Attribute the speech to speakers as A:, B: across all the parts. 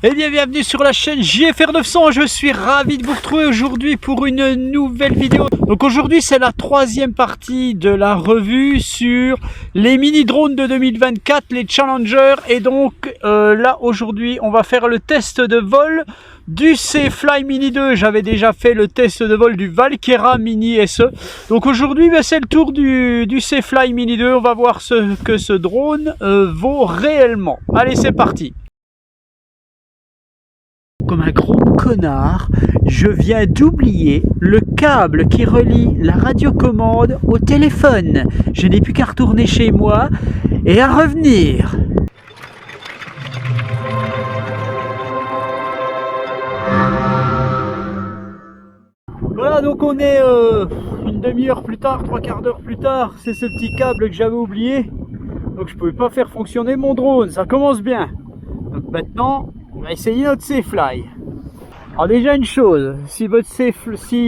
A: Eh bien, bienvenue sur la chaîne JFR 900, je suis ravi de vous retrouver aujourd'hui pour une nouvelle vidéo. Donc aujourd'hui, c'est la troisième partie de la revue sur les mini-drones de 2024, les Challenger. Et donc là, aujourd'hui, on va faire le test de vol du C-Fly Mini 2. J'avais déjà fait le test de vol du Valkyra Mini SE. Donc aujourd'hui, c'est le tour du C-Fly Mini 2. On va voir ce que ce drone vaut réellement. Allez, c'est parti. Comme un gros connard, je viens d'oublier le câble qui relie la radiocommande au téléphone. Je n'ai plus qu'à retourner chez moi et à revenir. Voilà, donc on est une demi-heure plus tard, trois quarts d'heure plus tard. C'est ce petit câble que j'avais oublié. Donc je ne pouvais pas faire fonctionner mon drone. Ça commence bien. Donc maintenant, on va essayer notre C-Fly. Alors déjà une chose, si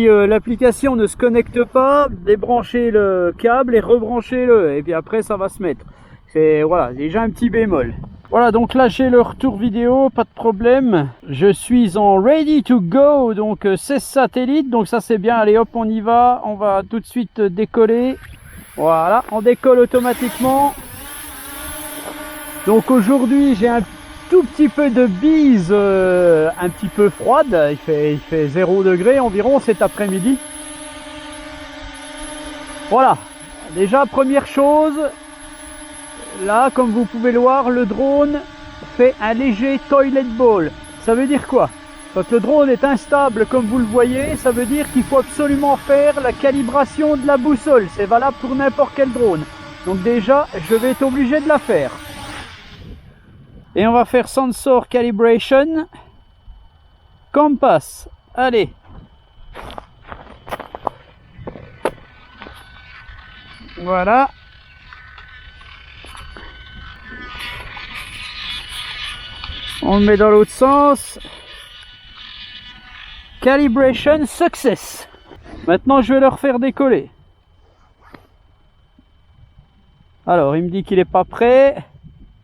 A: l'application ne se connecte pas, débranchez le câble et rebranchez-le. Et puis après ça va se mettre. C'est voilà, déjà un petit bémol. Voilà, donc là j'ai le retour vidéo, pas de problème. Je suis en ready to go, donc 16 satellites, donc ça c'est bien. Allez hop, on y va, on va tout de suite décoller. Voilà, on décolle automatiquement. Donc aujourd'hui j'ai un tout petit peu de bise un petit peu froide, il fait 0 degré environ cet après-midi. Voilà, déjà première chose, là comme vous pouvez le voir, le drone fait un léger toilet bowl. Ça veut dire quoi? Quand le drone est instable comme vous le voyez, ça veut dire qu'il faut absolument faire la calibration de la boussole. C'est valable pour n'importe quel drone. Donc déjà, je vais être obligé de la faire. Et on va faire Sensor Calibration. Compass. Allez. Voilà. On le met dans l'autre sens. Calibration Success. Maintenant, je vais le refaire décoller. Alors, il me dit qu'il n'est pas prêt.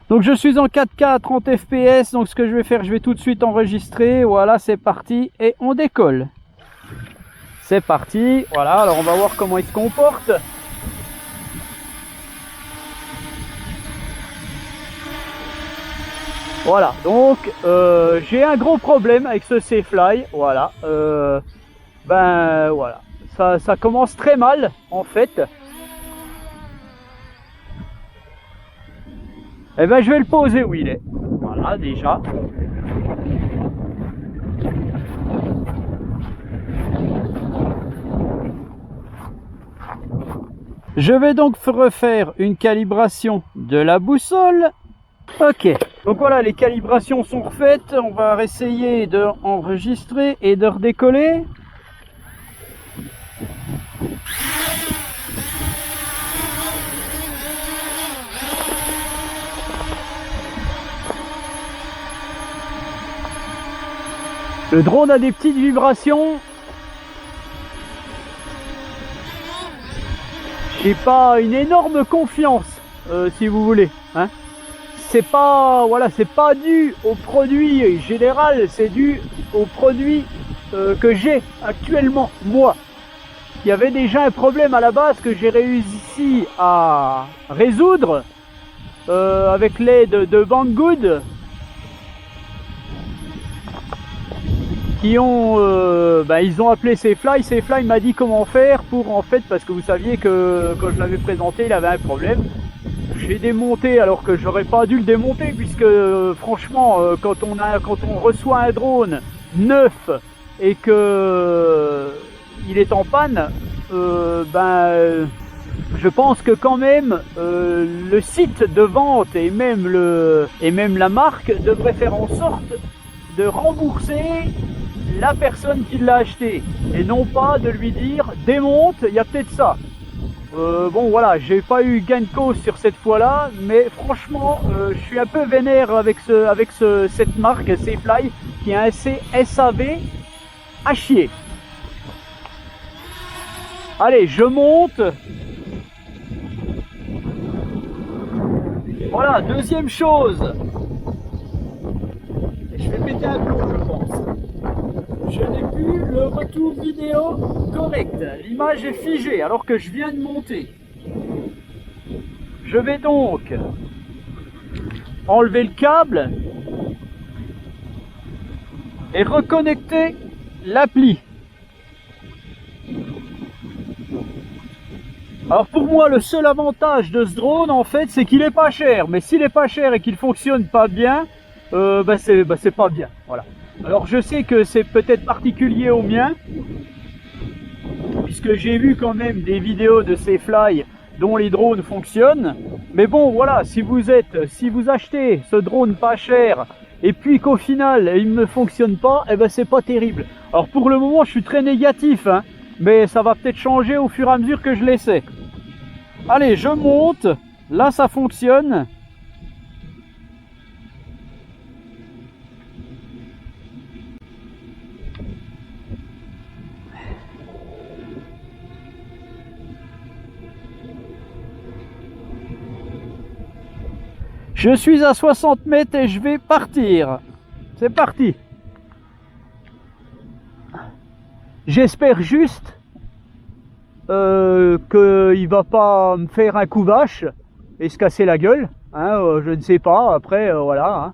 A: Donc je suis en 4K à 30 fps, donc ce que je vais faire, je vais tout de suite enregistrer. Voilà, c'est parti et on décolle. C'est parti, voilà, alors on va voir comment il se comporte. Voilà, donc j'ai un gros problème avec ce C-Fly, voilà. Ben voilà, ça commence très mal en fait. Eh ben je vais le poser où il est. Voilà déjà. Je vais donc refaire une calibration de la boussole. Ok, donc voilà, les calibrations sont refaites. On va essayer d'enregistrer et de redécoller. Le drone a des petites vibrations. J'ai pas une énorme confiance, si vous voulez. Hein. C'est pas, voilà, c'est pas dû au produit général, c'est dû au produit que j'ai actuellement, moi. Il y avait déjà un problème à la base que j'ai réussi à résoudre avec l'aide de Banggood. Qui ont, ils ont appelé C-Fly. C-Fly m'a dit comment faire pour, en fait, parce que vous saviez que quand je l'avais présenté, il avait un problème. Je l'ai démonté alors que j'aurais pas dû le démonter, puisque franchement, quand on reçoit un drone neuf et que il est en panne, je pense que quand même le site de vente et même la marque devrait faire en sorte de rembourser la personne qui l'a acheté et non pas de lui dire démonte, il y a peut-être ça. Bon voilà, j'ai pas eu gain de cause sur cette fois-là, mais franchement, je suis un peu vénère avec cette marque C-Fly qui a un SAV à chier. Allez, je monte. Voilà, deuxième chose. Je vais péter un plomb, je pense. Je n'ai plus le retour vidéo correct. L'image est figée alors que je viens de monter. Je vais donc enlever le câble et reconnecter l'appli. Alors pour moi, le seul avantage de ce drone, en fait, c'est qu'il est pas cher. Mais s'il est pas cher et qu'il fonctionne pas bien, c'est pas bien. Voilà. Alors je sais que c'est peut-être particulier au mien, puisque j'ai vu quand même des vidéos de Safelfly dont les drones fonctionnent. Mais bon, voilà, si vous achetez ce drone pas cher et puis qu'au final il ne fonctionne pas, eh ben c'est pas terrible. Alors pour le moment, je suis très négatif, hein, mais ça va peut-être changer au fur et à mesure que je l'essaie. Allez, je monte. Là, ça fonctionne. Je suis à 60 mètres et je vais partir. C'est parti. J'espère juste qu'il va pas me faire un coup vache et se casser la gueule. Hein, je ne sais pas. Après, voilà. Hein.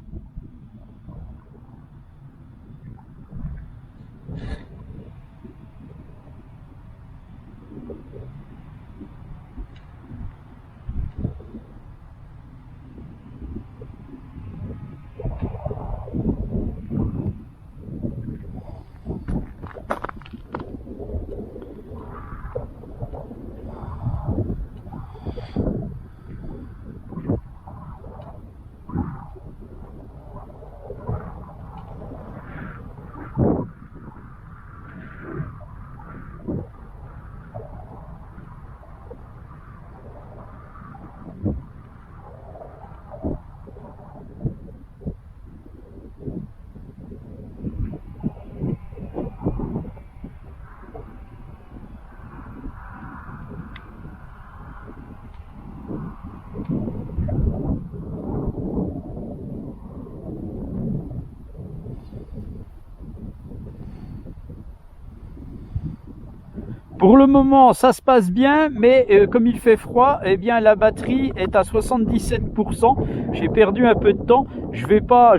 A: Pour le moment, ça se passe bien, mais comme il fait froid, eh bien la batterie est à 77%. J'ai perdu un peu de temps. Je vais pas,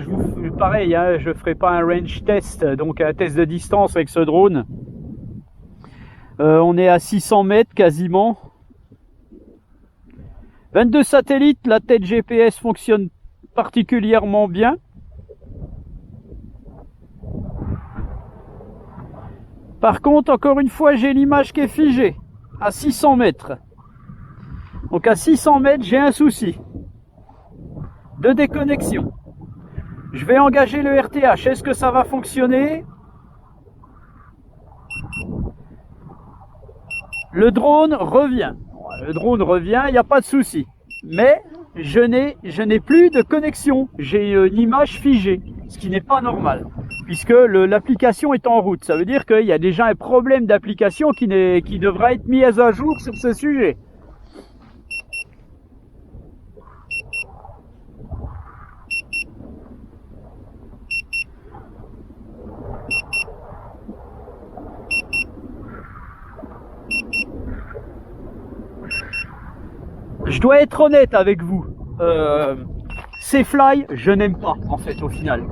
A: pareil, hein, je ferai pas un range test, donc un test de distance avec ce drone. On est à 600 mètres quasiment. 22 satellites, la tête GPS fonctionne particulièrement bien. Par contre, encore une fois, j'ai l'image qui est figée à 600 mètres. Donc à 600 mètres, j'ai un souci de déconnexion. Je vais engager le RTH. Est-ce que ça va fonctionner? Le drone revient. Le drone revient, il n'y a pas de souci. Mais je n'ai plus de connexion. J'ai une image figée, ce qui n'est pas normal, puisque l'application est en route. Ça veut dire qu'il y a déjà un problème d'application qui devra être mis à jour sur ce sujet. Je dois être honnête avec vous. Safelfly, je n'aime pas en fait au final.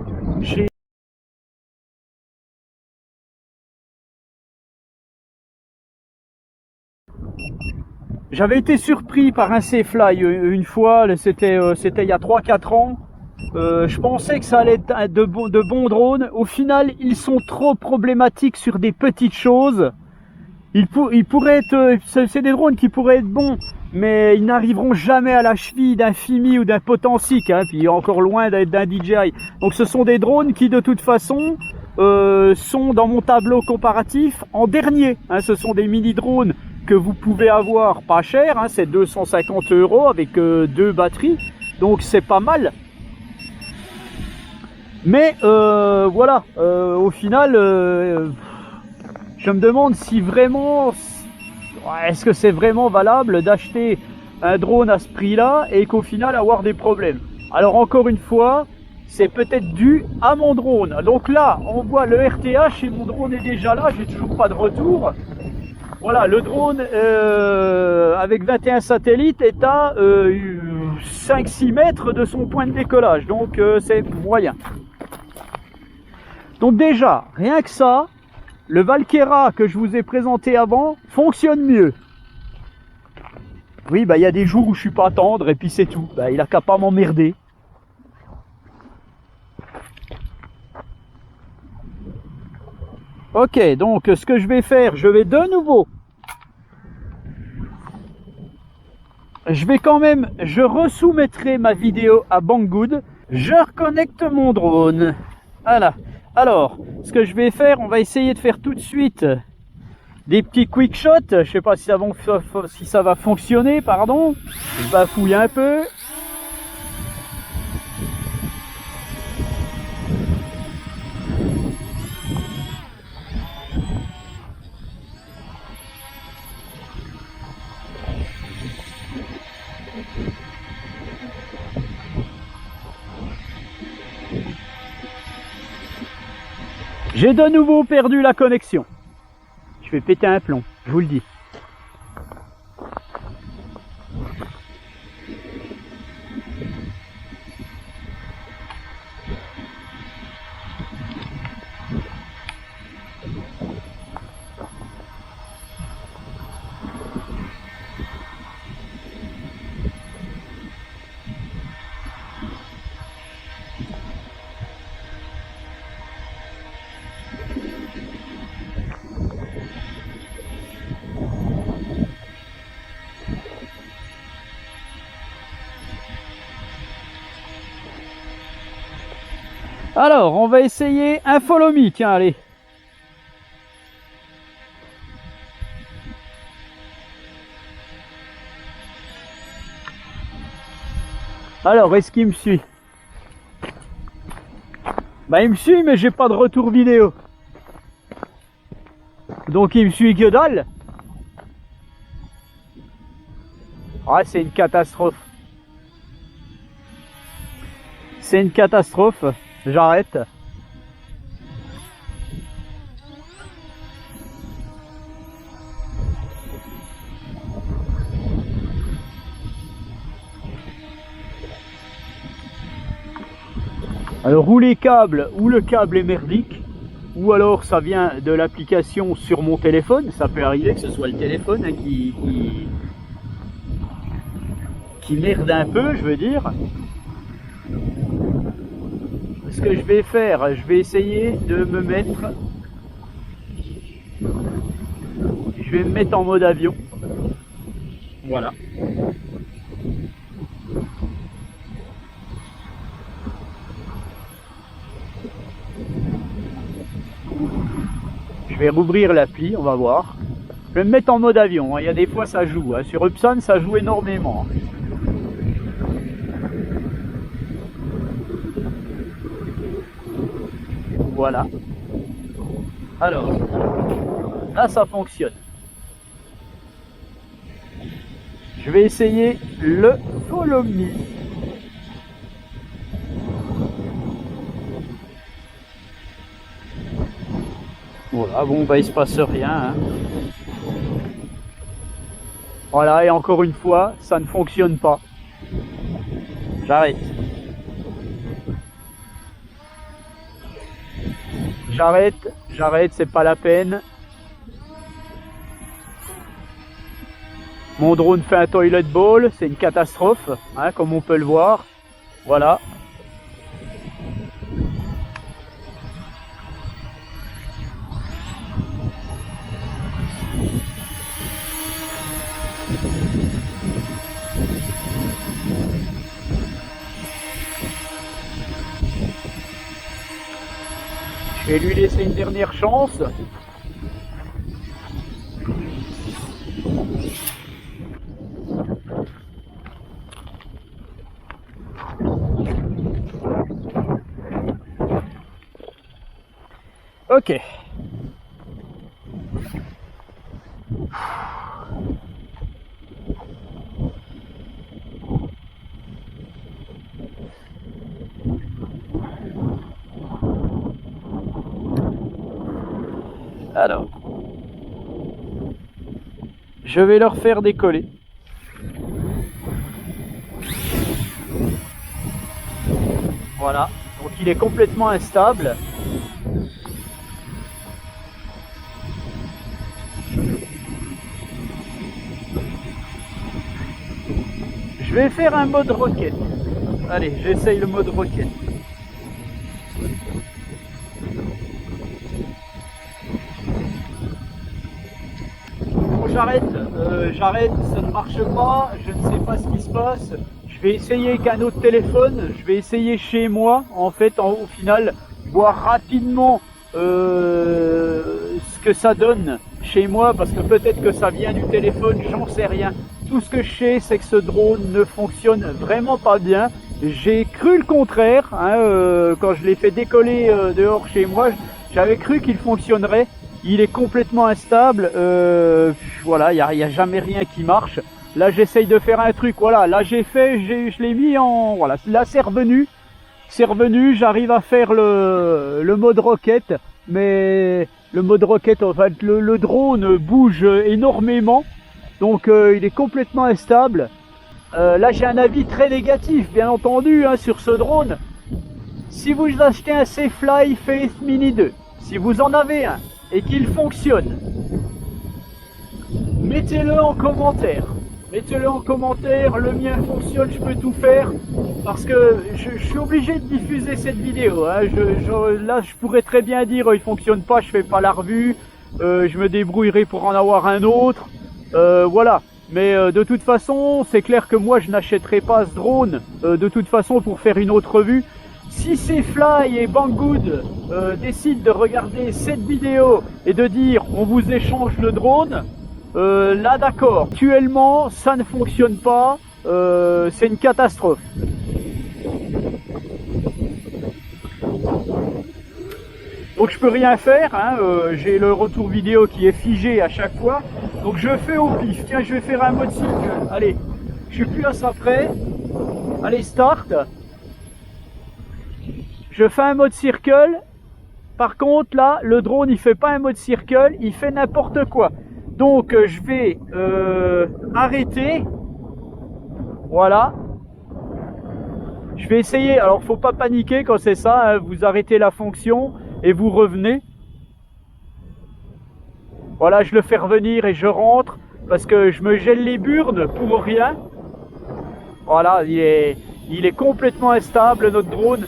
A: J'avais été surpris par un Safelfly une fois, c'était il y a 3-4 ans. Je pensais que ça allait être de bons drones. Au final, ils sont trop problématiques sur des petites choses. Ils pourraient être, c'est des drones qui pourraient être bons, mais ils n'arriveront jamais à la cheville d'un Fimi ou d'un Potensic, hein, puis encore loin d'être d'un DJI. Donc ce sont des drones qui de toute façon sont dans mon tableau comparatif en dernier. Hein, ce sont des mini drones que vous pouvez avoir pas cher, hein, c'est 250 € avec 2 batteries, donc c'est pas mal. Mais voilà, au final, je me demande si vraiment, est-ce que c'est vraiment valable d'acheter un drone à ce prix-là et qu'au final avoir des problèmes. Alors encore une fois, c'est peut-être dû à mon drone. Donc là, on voit le RTH et mon drone est déjà là, j'ai toujours pas de retour. Voilà, le drone avec 21 satellites est à 5-6 mètres de son point de décollage, donc c'est moyen. Donc déjà, rien que ça, le Valkera que je vous ai présenté avant fonctionne mieux. Oui, bah il y a des jours où je suis pas tendre et puis c'est tout. Bah, il a qu'à pas m'emmerder. Ok, donc ce que je vais faire, je vais de nouveau. Je resoumettrai ma vidéo à Banggood. Je reconnecte mon drone. Voilà. Alors, ce que je vais faire, on va essayer de faire tout de suite des petits quick shots. Je sais pas si ça va fonctionner, pardon. Je bafouille un peu. J'ai de nouveau perdu la connexion. Je vais péter un plomb, je vous le dis. Alors, on va essayer un follow me, tiens, allez. Alors, est-ce qu'il me suit? Bah, il me suit, mais j'ai pas de retour vidéo. Donc, il me suit que dalle. Ah, c'est une catastrophe. C'est une catastrophe. J'arrête. Alors, ou les câbles, ou le câble est merdique, ou alors ça vient de l'application sur mon téléphone. Ça peut arriver que ce soit le téléphone hein, qui merde un peu, je veux dire. Ce que je vais faire, je vais essayer de me mettre... Je vais me mettre en mode avion. Voilà. Je vais rouvrir l'appli, on va voir. Je vais me mettre en mode avion, hein. Il y a des fois ça joue. Hein. Sur Epson, ça joue énormément. Voilà. Alors, là ça fonctionne. Je vais essayer le follow me. Voilà, bon bah il se passe rien. Hein. Voilà, et encore une fois, ça ne fonctionne pas. J'arrête. J'arrête, c'est pas la peine. Mon drone fait un toilet bowl, c'est une catastrophe, hein, comme on peut le voir. Voilà. Je vais lui laisser une dernière chance. Ok. Alors, je vais leur faire décoller. Voilà, donc il est complètement instable. Je vais faire un mode roquette. Allez, j'essaye le mode roquette. Bon, j'arrête, ça ne marche pas, je ne sais pas ce qui se passe. Je vais essayer avec un autre téléphone, je vais essayer chez moi, en fait, au final, voir rapidement ce que ça donne chez moi, parce que peut-être que ça vient du téléphone, j'en sais rien. Tout ce que je sais, c'est que ce drone ne fonctionne vraiment pas bien. J'ai cru le contraire, hein, quand je l'ai fait décoller dehors chez moi, j'avais cru qu'il fonctionnerait. Il est complètement instable, voilà, il n'y a jamais rien qui marche. Là, j'essaye de faire un truc, voilà, là j'ai fait, je l'ai mis en, voilà, là c'est revenu, j'arrive à faire le mode roquette, mais le mode roquette, en fait, le drone bouge énormément, donc il est complètement instable. Là, j'ai un avis très négatif, bien entendu, hein, sur ce drone. Si vous achetez un Safelfly Faith Mini 2, si vous en avez un, et qu'il fonctionne, mettez-le en commentaire. Mettez-le en commentaire, le mien fonctionne, je peux tout faire. Parce que je suis obligé de diffuser cette vidéo. Hein. Là, je pourrais très bien dire, il fonctionne pas, je fais pas la revue. Je me débrouillerai pour en avoir un autre. Voilà. Mais de toute façon, c'est clair que moi, je n'achèterai pas ce drone. De toute façon, pour faire une autre revue. Si Safelfly et Banggood décident de regarder cette vidéo et de dire on vous échange le drone, là d'accord, actuellement ça ne fonctionne pas, c'est une catastrophe. Donc je peux rien faire, hein, j'ai le retour vidéo qui est figé à chaque fois, donc je fais au pif. Tiens, je vais faire un mode cycle, allez, je suis plus à ça près, allez start. Je fais un mode circle. Par contre, là, le drone, il fait pas un mode circle, il fait n'importe quoi. Donc, je vais arrêter. Voilà. Je vais essayer. Alors, faut pas paniquer quand c'est ça. Hein. Vous arrêtez la fonction et vous revenez. Voilà, je le fais revenir et je rentre parce que je me gèle les burnes pour rien. Voilà, il est complètement instable, notre drone.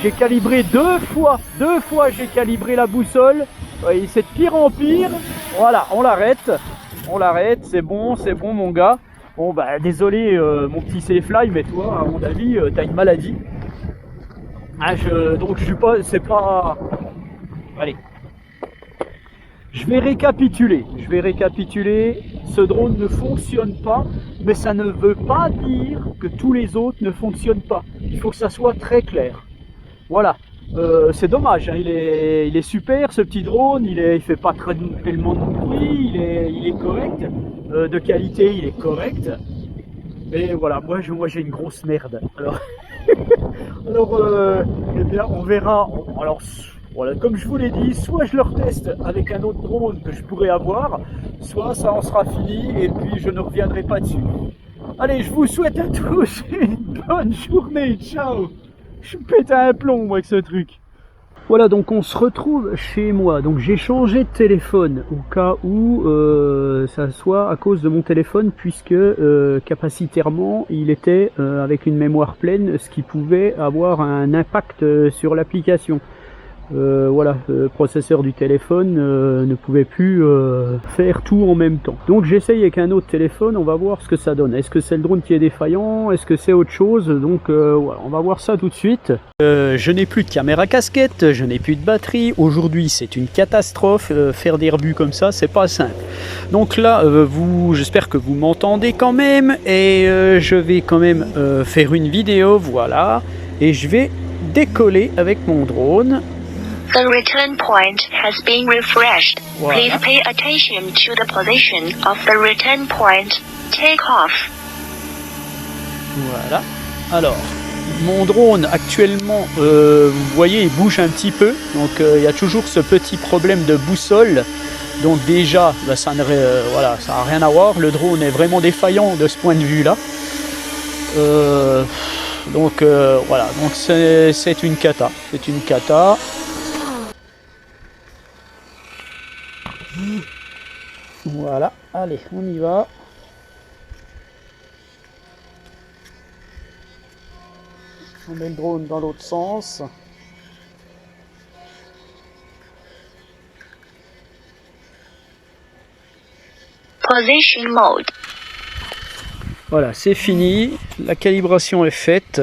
A: J'ai calibré deux fois j'ai calibré la boussole, c'est de pire en pire. Voilà, on l'arrête, c'est bon mon gars. Bon bah désolé mon petit Safelfly, mais toi à mon avis t'as une maladie. Ah, donc je suis pas, c'est pas... Allez. Je vais récapituler, ce drone ne fonctionne pas, mais ça ne veut pas dire que tous les autres ne fonctionnent pas. Il faut que ça soit très clair. Voilà, c'est dommage, hein. Il est super ce petit drone, il fait pas tellement de bruit, il est correct, de qualité il est correct, mais voilà, moi j'ai une grosse merde. Alors, eh bien on verra. Alors voilà, comme je vous l'ai dit, soit je le reteste avec un autre drone que je pourrais avoir, soit ça en sera fini et puis je ne reviendrai pas dessus. Allez, je vous souhaite à tous une bonne journée, ciao. Je pète un plomb moi avec ce truc. Voilà, donc on se retrouve chez moi. Donc j'ai changé de téléphone au cas où ça soit à cause de mon téléphone, puisque capacitairement il était avec une mémoire pleine, ce qui pouvait avoir un impact sur l'application. Voilà, le processeur du téléphone ne pouvait plus faire tout en même temps. Donc j'essaye avec un autre téléphone, on va voir ce que ça donne. Est-ce que c'est le drone qui est défaillant? Est-ce que c'est autre chose? Donc voilà, on va voir ça tout de suite. Je n'ai plus de caméra casquette, je n'ai plus de batterie. Aujourd'hui c'est une catastrophe, faire des rebuts comme ça c'est pas simple. Donc là, j'espère que vous m'entendez quand même, et je vais quand même faire une vidéo, voilà. Et je vais décoller avec mon drone.
B: The return point has been refreshed.
A: Voilà.
B: Please pay attention to the position of the return point. Take off.
A: Voilà. Alors, mon drone actuellement, vous voyez, il bouge un petit peu, donc il y a toujours ce petit problème de boussole. Donc déjà, bah, ça n'a rien à voir, le drone est vraiment défaillant de ce point de vue là. Donc voilà, donc c'est une cata, Voilà, allez, on y va. On met le drone dans l'autre sens.
B: Position mode.
A: Voilà, c'est fini. La calibration est faite.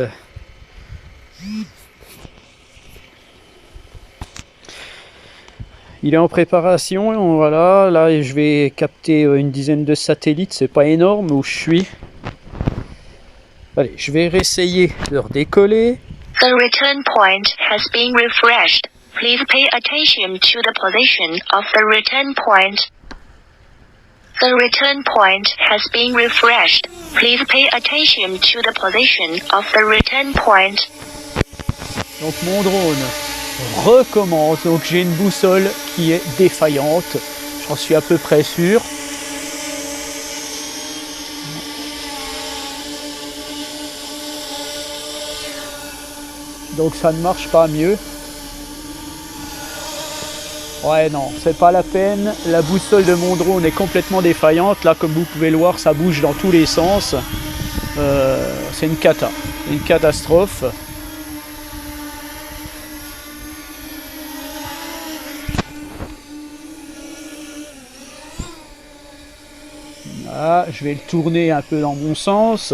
A: Il est en préparation. Voilà, là je vais capter une dizaine de satellites. C'est pas énorme où je suis. Allez, je vais réessayer de redécoller.
B: The return point has been refreshed. Please pay attention to the position of the return point. The return point has been refreshed. Please pay attention to the position of the return point.
A: Donc mon drone recommence. Donc j'ai une boussole qui est défaillante. J'en suis à peu près sûr. Donc ça ne marche pas mieux. Ouais, non, c'est pas la peine. La boussole de mon drone est complètement défaillante. Là, comme vous pouvez le voir, ça bouge dans tous les sens. C'est une cata, une catastrophe. Là, je vais le tourner un peu dans mon sens.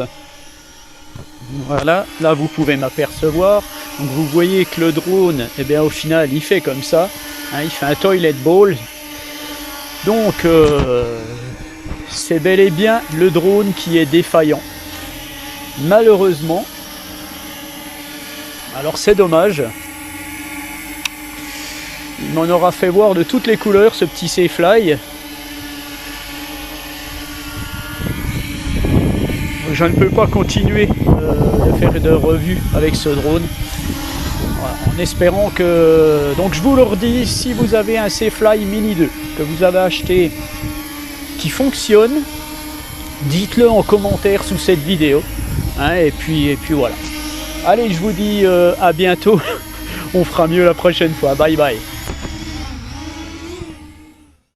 A: Voilà, là vous pouvez m'apercevoir. Donc vous voyez que le drone, eh bien au final, il fait comme ça. Hein, il fait un toilet ball. Donc c'est bel et bien le drone qui est défaillant. Malheureusement. Alors c'est dommage. Il m'en aura fait voir de toutes les couleurs ce petit Safelfly. Je ne peux pas continuer de faire de revues avec ce drone. Voilà, en espérant que... Donc je vous le redis, si vous avez un Safelfly Mini 2 que vous avez acheté qui fonctionne, dites-le en commentaire sous cette vidéo. Hein, et puis voilà. Allez, je vous dis à bientôt. On fera mieux la prochaine fois. Bye bye.